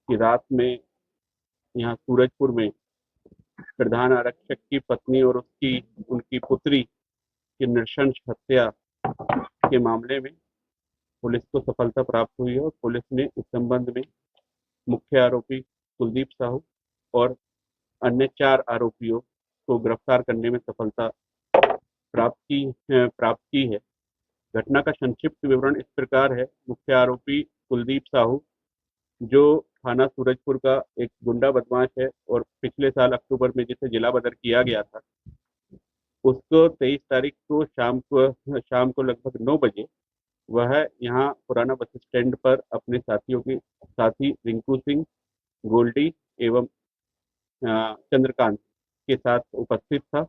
कि रात में यहाँ सूरजपुर में प्रधान आरक्षक की पत्नी और उसकी उनकी पुत्री की नृशंस हत्या के मामले में पुलिस को सफलता प्राप्त हुई है और पुलिस ने इस संबंध में मुख्य आरोपी कुलदीप साहू और अन्य 4 आरोपियों को गिरफ्तार करने में सफलता प्राप्त की है। घटना का संक्षिप्त विवरण इस प्रकार है। मुख्य आरोपी कुलदीप साहू, जो थाना सूरजपुर का एक गुंडा बदमाश है और पिछले साल अक्टूबर में जिसे जिला बदर किया गया था, उसको 23 तारीख को शाम को लगभग 9 बजे वह यहाँ पुराना बस स्टैंड पर अपने साथियों के साथी रिंकू सिंह, गोल्डी एवं चंद्रकांत के साथ उपस्थित था।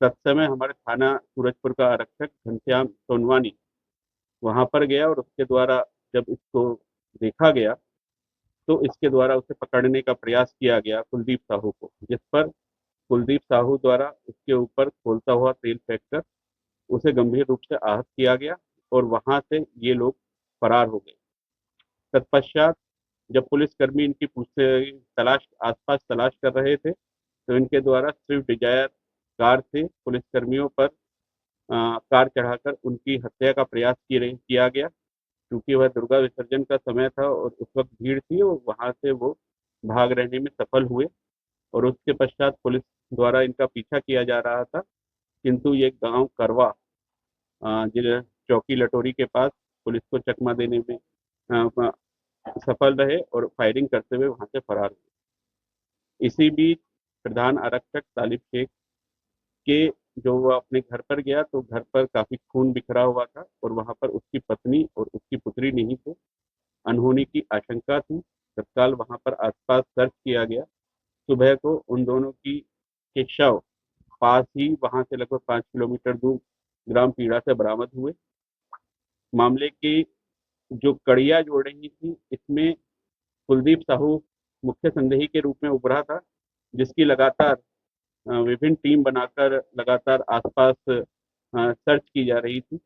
तत्समय हमारे थाना सूरजपुर का आरक्षक घनश्याम सोनवानी वहां पर गया और उसके द्वारा जब इसको देखा गया तो इसके द्वारा उसे पकड़ने का प्रयास किया गया कुलदीप साहू को, जिस पर कुलदीप साहू द्वारा उसके ऊपर खोलता हुआ तेल फेंककर उसे गंभीर रूप से आहत किया गया और वहां से ये लोग फरार हो गए। तत्पश्चात जब पुलिसकर्मी इनकी आसपास तलाश कर रहे थे तो इनके द्वारा स्विफ्ट डिजायर कार से पुलिसकर्मियों पर कार चढ़ाकर उनकी हत्या का प्रयास किया गया। क्योंकि वह दुर्गा विसर्जन का समय था और उस वक्त भीड़ थी और वहां से वो भाग रहने में सफल हुए और उसके पश्चात पुलिस द्वारा इनका पीछा किया जा रहा था, किंतु ये गांव करवा जिला चौकी लटोरी के पास पुलिस को चकमा देने में सफल रहे और फायरिंग करते हुए वहां से फरार हुए। इसी बीच प्रधान आरक्षक तालिब शेख के जो वो अपने घर पर गया तो घर पर काफी खून बिखरा हुआ था और वहां पर उसकी पत्नी और उसकी पुत्री नहीं थे। अनहोनी की आशंका थी। तत्काल वहां पर आसपास सर्च किया गया। सुबह को उन दोनों की के शव पास ही वहां से लगभग 5 किलोमीटर दूर ग्राम पीड़ा से बरामद हुए। मामले की जो कड़ियां जोड़ रही थी इसमें कुलदीप साहू मुख्य संदेही के रूप में उभरा था, जिसकी लगातार विभिन्न टीम बनाकर लगातार आसपास सर्च की जा रही थी।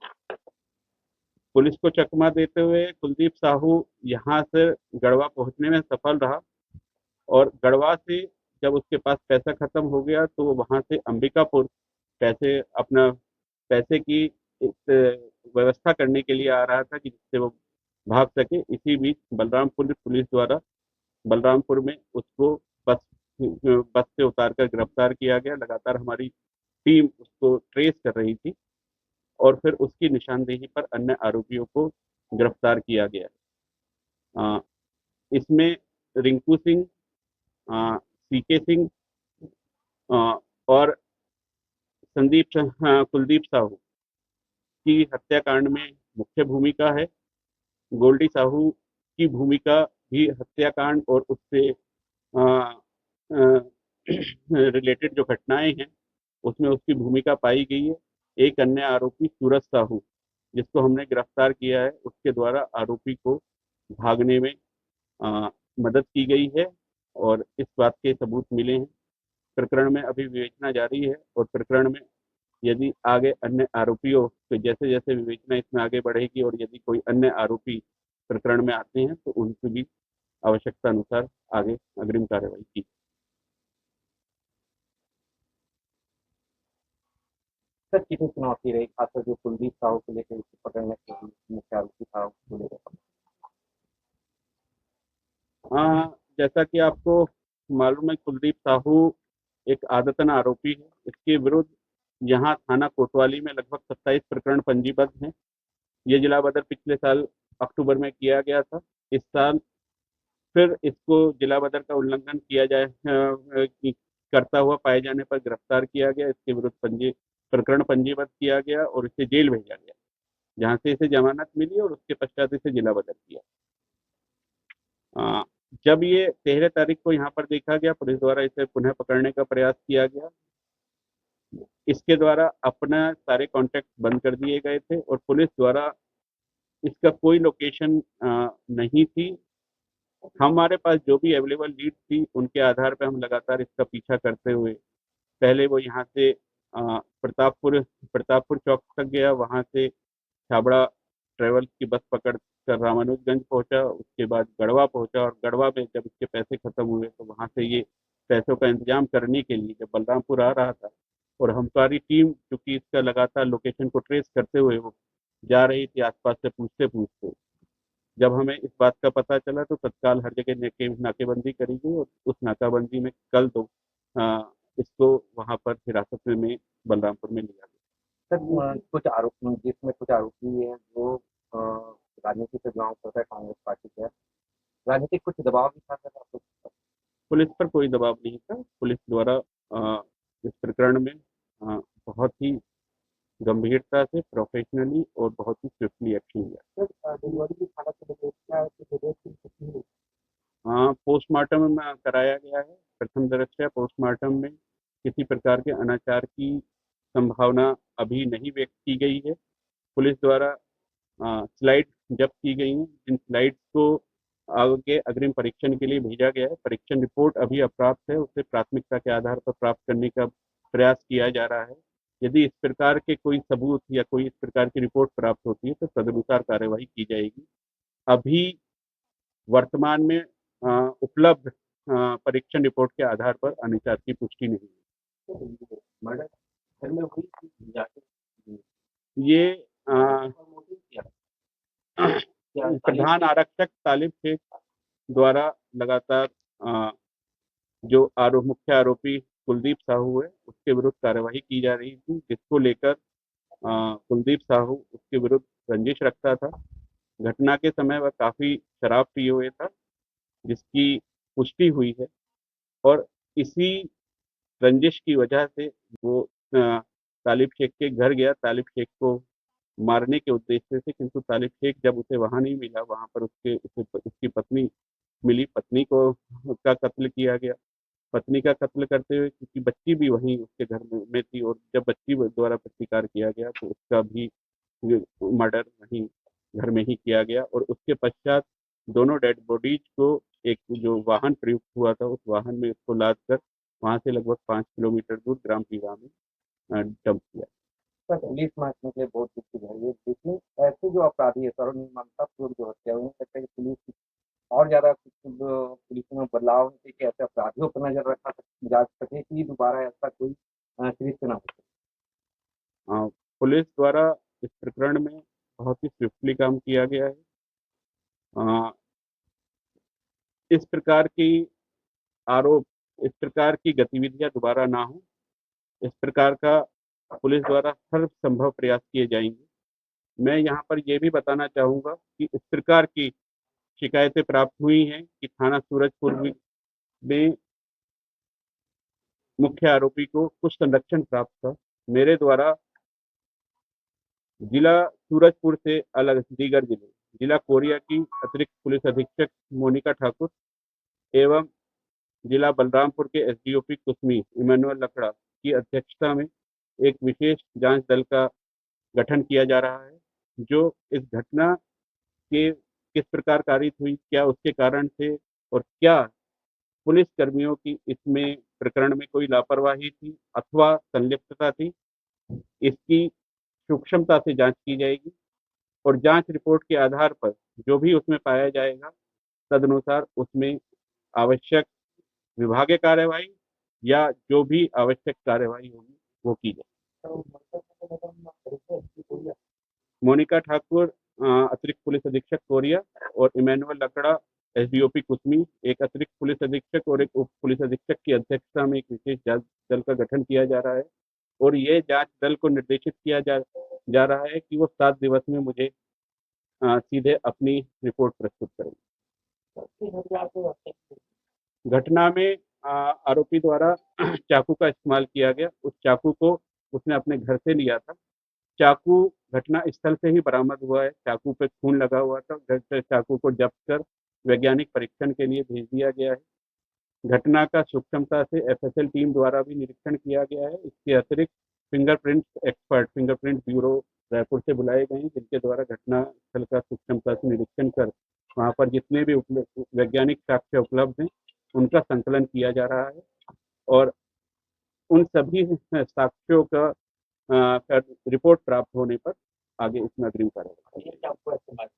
पुलिस को चकमा देते हुए कुलदीप साहू यहाँ से गढ़वा पहुंचने में सफल रहा और गढ़वा से जब उसके पास पैसा खत्म हो गया तो वो वहां से अंबिकापुर पैसे अपना पैसे की व्यवस्था करने के लिए आ रहा था कि जिससे वो भाग सके। इसी बीच बलरामपुर पुलिस द्वारा बलरामपुर में उसको बस बस से उतारकर गिरफ्तार किया गया। लगातार हमारी टीम उसको ट्रेस कर रही थी और फिर उसकी निशानदेही पर अन्य आरोपियों को गिरफ्तार किया गया। अ, इसमें रिंकू सिंह, सीके सिंह और कुलदीप साहू की हत्याकांड में मुख्य भूमिका है। गोल्डी साहू की भूमिका भी हत्याकांड और उससे रिलेटेड जो घटनाएं हैं उसमें उसकी भूमिका पाई गई है। एक अन्य आरोपी सूरज साहू, जिसको हमने गिरफ्तार किया है, उसके द्वारा आरोपी को भागने में अ, मदद की गई है और इस बात के सबूत मिले हैं। प्रकरण में अभी विवेचना जारी है और प्रकरण में यदि आगे अन्य आरोपियों तो जैसे जैसे विवेचना इसमें आगे बढ़ेगी और यदि कोई अन्य आरोपी प्रकरण में आते हैं तो उनकी भी आवश्यकता अनुसार आगे अग्रिम कार्रवाई की। सर कितनी चुनौती रही, खासकर जो कुलदीप साहू को लेकर उसे पकड़ने के लिए मुख्य आरोपी था उसको लेकर? हाँ, जैसा कि आपको मालूम है कुलदीप साहू एक आदतन आरोपी है। इसके विरुद्ध यहाँ थाना कोतवाली में लगभग 27 प्रकरण पंजीबद्ध हैं। ये जिला बदर पिछले साल अक्टूबर में किया गया था। इस साल फिर इसको जिला बदर का उल्लंघन किया जाए करता हुआ पाए जाने पर गिरफ्तार किया गया। इसके विरुद्ध प्रकरण पंजीबद्ध किया गया और इसे जेल भेजा गया, जहाँ से इसे जमानत मिली और उसके पश्चात इसे जिला बदर किया। अ, जब ये 13 तारीख को यहाँ पर देखा गया, पुलिस द्वारा इसे पुनः पकड़ने का प्रयास किया गया। इसके द्वारा अपना सारे कॉन्टैक्ट बंद कर दिए गए थे और पुलिस द्वारा इसका कोई लोकेशन नहीं थी। हमारे पास जो भी अवेलेबल लीड थी उनके आधार पर हम लगातार इसका पीछा करते हुए पहले वो यहाँ से प्रतापपुर प्रतापपुर चौक तक गया, वहाँ से छाबड़ा ट्रेवल्स की बस पकड़ कर रामानुजगंज पहुंचा, उसके बाद गढ़वा पहुंचा और गढ़वा में जब इसके पैसे खत्म हुए तो वहां से ये पैसों का इंतजाम करने के लिए जब बलरामपुर आ रहा था और हमारी टीम चूंकि इसका लगातार लोकेशन को ट्रेस करते हुए वो जा रही थी आसपास से पूछते पूछते, जब हमें इस बात का पता चला तो तत्काल हर जगह नाकेबंदी करी गई और उस नाकाबंदी में कल तो इसको वहां पर हिरासत में बलरामपुर में लिया गया। सर कुछ आरोप जिसमें कुछ आरोपी हैं जो अ, राजनीति से बिलोंग करता है कांग्रेस पार्टी से। राजनीतिक कुछ दबाव भी था सर आपको? पुलिस पर कोई दबाव नहीं था। पुलिस द्वारा इस प्रकरण में बहुत ही गंभीरता से प्रोफेशनली और बहुत ही स्विफ्टली एक्शन लिया। सर डिलीवरी की हालत में क्या है कि विदेश की कितनी हुई? पोस्टमार्टम में कराया गया है। प्रथम दृष्टया पोस्टमार्टम में किसी प्रकार के अनाचार की संभावना अभी नहीं व्यक्त की गई है। पुलिस द्वारा स्लाइड जब्त की गई हैं। जिन स्लाइड्स को आगे अग्रिम परीक्षण के लिए भेजा गया है, परीक्षण रिपोर्ट अभी अप्राप्त है, उसे प्राथमिकता के आधार पर प्राप्त करने का प्रयास किया जा रहा है। यदि इस प्रकार के कोई सबूत या कोई इस प्रकार की रिपोर्ट प्राप्त होती है तो तदनुसार कार्यवाही की जाएगी। अभी वर्तमान में उपलब्ध परीक्षण रिपोर्ट के आधार पर अनाचार की पुष्टि नहीं है। मर्डर घर में हुई थी जाके ये मोटिव क्या क्या प्रधान आरक्षक तालिब शेख द्वारा लगातार जो मुख्य आरोपी कुलदीप साहू है उसके विरुद्ध कार्यवाही की जा रही थी, जिसको लेकर कुलदीप साहू उसके विरुद्ध रंजिश रखता था। घटना के समय वह काफी शराब पिए हुए था, जिसकी पुष्टि हुई है और इसी रंजिश की वजह से वो तालिब शेख के घर गया तालिब शेख को मारने के उद्देश्य से, किंतु तालिब शेख जब उसे वहां नहीं मिला, वहां पर उसकी पत्नी मिली। पत्नी को का कत्ल किया गया। पत्नी का कत्ल करते हुए क्योंकि बच्ची भी वहीं उसके घर में थी और जब बच्ची द्वारा प्रतिकार किया गया तो उसका भी मर्डर वहीं घर में ही किया गया और उसके पश्चात दोनों डेड बॉडीज को एक जो वाहन प्रयुक्त हुआ था उस वाहन में उसको लाद कर वहां से लगभग 5 किलोमीटर दूर ग्राम पीवा में डंप किया। सर पुलिस महकमे के लिए बहुत दुखी है ये देखिए। ऐसे जो अपराधी है सर निर्ममतापूर्वक जो हत्या हुई है, कि पुलिस और ज्यादा पुलिस में बदलाव होने कि ऐसे अपराधियों पर नजर रखा जा सके कि दोबारा ऐसा कोई कृत्य ना हो सके। पुलिस द्वारा इस प्रकरण में बहुत ही स्विफ्टली काम किया गया है। अ, इस प्रकार की आरोप इस प्रकार की गतिविधियां दोबारा ना हो, इस प्रकार का पुलिस द्वारा हर संभव प्रयास किए जाएंगे। मैं यहाँ पर यह भी बताना चाहूंगा कि इस प्रकार की शिकायतें प्राप्त हुई हैं कि थाना सूरजपुर में मुख्य आरोपी को कुछ संरक्षण प्राप्त था। मेरे द्वारा जिला सूरजपुर से अलग दीगर जिला कोरिया की अतिरिक्त पुलिस अधीक्षक मोनिका ठाकुर एवं जिला बलरामपुर के एसडीओपी कुसमी इमानुअल लकड़ा की अध्यक्षता में एक विशेष जांच दल का गठन किया जा रहा है, जो इस घटना के किस प्रकार कारित हुई, क्या उसके कारण थे और क्या पुलिस कर्मियों की इसमें प्रकरण में कोई लापरवाही थी अथवा संलिप्तता थी, इसकी सूक्ष्मता से जांच की जाएगी और जांच रिपोर्ट के आधार पर जो भी उसमें पाया जाएगा तदनुसार उसमें आवश्यक विभागीय कार्यवाही या जो भी आवश्यक कार्यवाही होगी वो की जाए। मोनिका ठाकुर अतिरिक्त पुलिस अधीक्षक कोरिया और इमानुअल लकड़ा एसडीओपी कुसमी एक अतिरिक्त पुलिस अधीक्षक और एक उप पुलिस अधीक्षक की अध्यक्षता में एक विशेष जांच दल का गठन किया जा रहा है और ये जांच दल को निर्देशित किया जा रहा है कि वो 7 दिवस में मुझे सीधे अपनी रिपोर्ट प्रस्तुत करेंगे। घटना में आरोपी द्वारा चाकू का इस्तेमाल किया गया। उस चाकू को उसने अपने घर से लिया था। चाकू घटना स्थल से ही बरामद हुआ है। चाकू पे खून लगा हुआ था। घर से चाकू को जब्त कर वैज्ञानिक परीक्षण के लिए भेज दिया गया है। घटना का सूक्ष्मता से एफएसएल टीम द्वारा भी निरीक्षण किया गया है। इसके अतिरिक्त फिंगरप्रिंट ब्यूरो रायपुर से बुलाए गए हैं, जिनके द्वारा घटना स्थल का सूक्ष्मता से निरीक्षण कर वहां पर जितने भी वैज्ञानिक साक्ष्य उपलब्ध हैं उनका संकलन किया जा रहा है और उन सभी साक्ष्यों का रिपोर्ट प्राप्त होने पर आगे इसमें अग्रिम कार्रवाई की ये क्या आपको ऐसे बात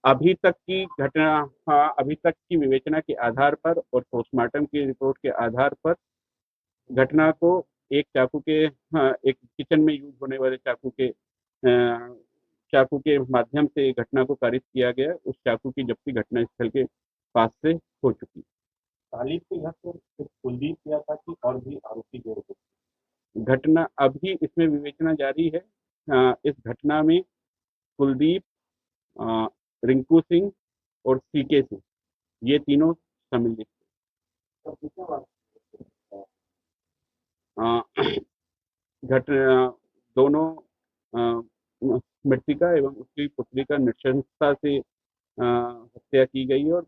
अभी तक की घटना। हाँ, अभी तक की विवेचना के आधार पर और पोस्टमार्टम की रिपोर्ट के आधार पर घटना को एक चाकू के, हाँ, एक किचन में यूज होने वाले चाकू के माध्यम से घटना को कारित किया गया। उस चाकू की जब्ती घटनास्थल के पास से हो चुकी। तालिब के घर पर सिर्फ कुलदीप किया था कि और भी आरोपी जोड़े थे? घटना अभी इसमें विवेचना जारी है। इस घटना में कुलदीप, अ, रिंकू सिंह और सीके सिंह, ये तीनों सम्मिलित तो कितना बात थे। घटना दोनों, अ, मृतिका एवं उसकी पुत्री का नृशंसता से हत्या की गई और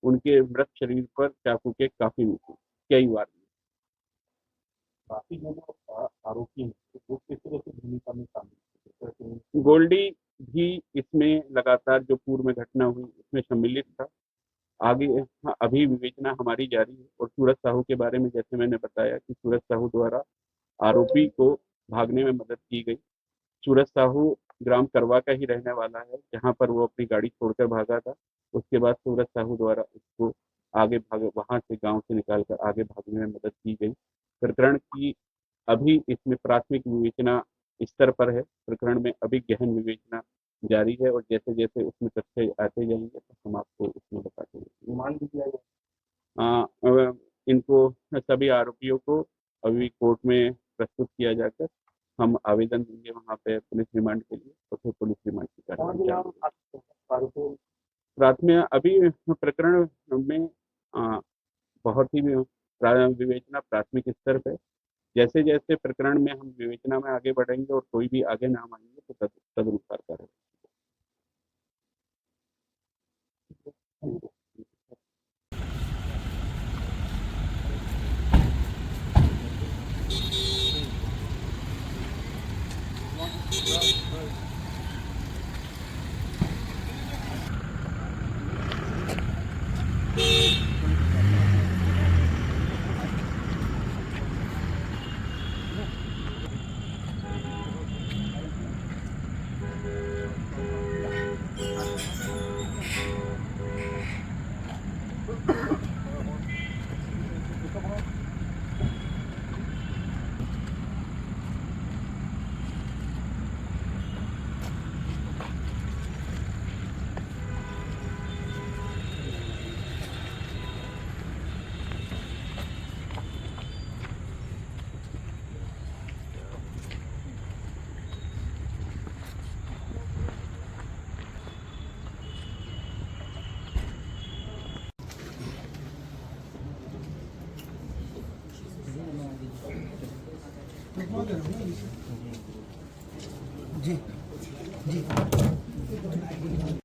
उनके मृत शरीर पर चाकू के काफी निशान, कई बार। बाकी जो आरोपी हैं वो किस तरह से भूमिका में शामिल थे? गोल्डी भी इसमें लगातार, जो पूर्व में घटना हुई उसमें सम्मिलित था। आगे, हाँ, अभी विवेचना हमारी जारी है। और सूरज साहू के बारे में जैसे मैंने बताया कि सूरज साहू द्वारा आरोपी को भागने में मदद की गई। सूरज साहू ग्राम करवा का ही रहने वाला है, जहाँ पर वो अपनी गाड़ी छोड़कर भागा था। उसके बाद सूरज साहू द्वारा उसको आगे भाग वहां से, गांव से निकालकर आगे भागने में मदद की गई। प्रकरण की अभी इसमें प्राथमिक विवेचना स्तर पर है। प्रकरण में अभी गहन विवेचना जारी है और जैसे जैसे उसमें तथ्य आते जाएंगे तो हम आपको उसमें बताते हैं। रिमांड भी दिया गया? इनको, सभी आरोपियों को अभी कोर्ट में प्रस्तुत किया जाकर हम आवेदन देंगे वहाँ पे पुलिस रिमांड के लिए, और फिर पुलिस रिमांड की और कार्रवाई भी जारी है। आरोपी प्राथमिक अभी प्रकरण में बहुत ही विवेचना प्राथमिक स्तर पे। जैसे जैसे प्रकरण में हम विवेचना में आगे बढ़ेंगे और कोई भी आगे नाम आएंगे तो तदनुसार करेंगे। जी जी